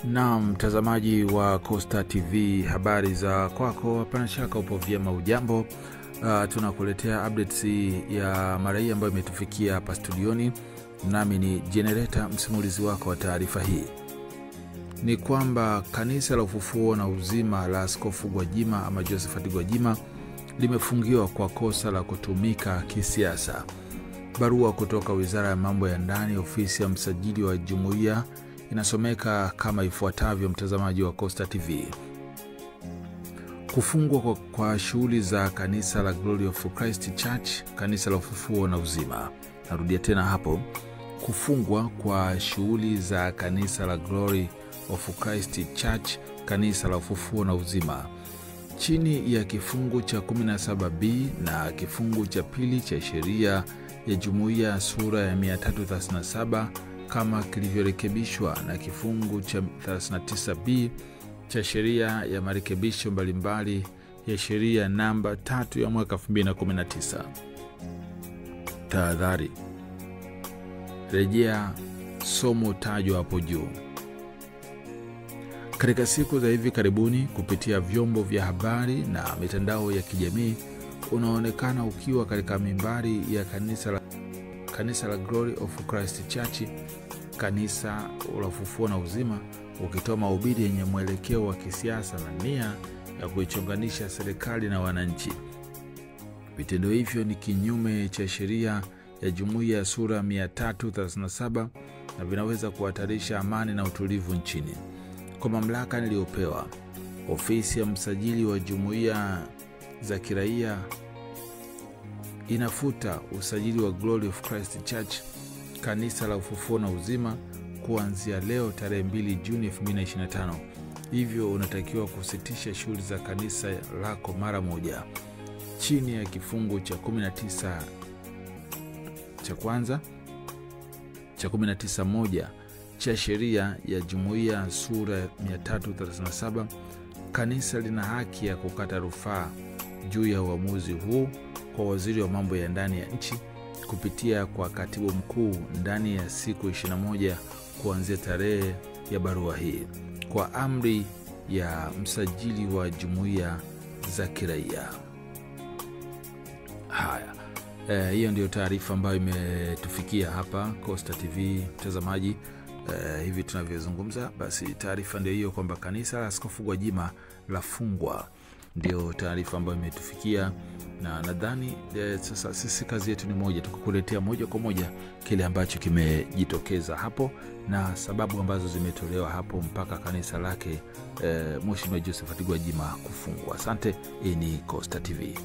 Na mtazamaji wa Costa TV, habari za kwako? Hapana shaka upo vyema, ujambo. Tunakuletea updates ya mara ambayo imetufikia hapa studioni. Nami ni Generator, msimulizi wako wa taarifa hii. Ni kwamba kanisa la Ufufuo na Uzima la Askofu Gwajima ama Josephat Gwajima limefungiwa kwa kosa la kutumika kisiasa. Barua kutoka Wizara ya Mambo ya Ndani, ofisi ya msajili wa jumuiya, inasomeka kama ifuatavyo, mtazamaji wa Costa TV. Kufungwa kwa shughuli za kanisa la Glory of Christ Church, kanisa la Ufufuo na Uzima. Narudia tena hapo, kufungwa kwa shughuli za kanisa la Glory of Christ Church, kanisa la Ufufuo na Uzima, chini ya kifungu cha 17B na kifungu cha pili cha sheria ya jumuiya sura ya 337 kama kilivyorekebishwa na kifungu cha 39B cha sheria ya marekebisho mbalimbali ya sheria namba 3 ya mwaka 2019. Tahadhari: rejea somo tajwa hapo juu. Katika siku za hivi karibuni, kupitia vyombo vya habari na mitandao ya kijamii, unaonekana ukiwa katika mimbari ya kanisa la Glory of Christ Church, kanisa la Ufufuo na Uzima, ukitoa mahubiri yenye mwelekeo wa kisiasa na nia ya kuichonganisha serikali na wananchi. Vitendo hivyo ni kinyume cha sheria ya jumuiya sura 337 na vinaweza kuhatarisha amani na utulivu nchini. Kwa mamlaka niliyopewa, ofisi ya msajili wa jumuiya za kiraia inafuta usajili wa Glory of Christ Church, kanisa la Ufufuo na Uzima, kuanzia leo tarehe 2 Juni 2025. Hivyo unatakiwa kusitisha shughuli za kanisa lako mara moja, chini ya kifungu cha 19 cha kwanza cha 19(1) cha sheria ya jumuiya sura 337. Kanisa lina haki ya kukata rufaa juu ya uamuzi huu kwa waziri wa mambo ya ndani ya nchi kupitia kwa katibu mkuu ndani ya siku 21 kuanzia tarehe ya barua hii, kwa amri ya msajili wa jumuiya za kiraia. Haya, hiyo ndio taarifa ambayo imetufikia hapa Costa TV, mtazamaji. Hivi tunavyozungumza, basi taarifa ndio hiyo kwamba kanisa la Askofu Gwajima lafungwa. Ndio taarifa ambayo imetufikia, na nadhani sasa sisi kazi yetu ni moja, tukukuletea moja kwa moja kile ambacho kimejitokeza hapo na sababu ambazo zimetolewa hapo mpaka kanisa lake Mheshimiwa Josephat Gwajima kufungwa. Asante. Hii ni Costa TV.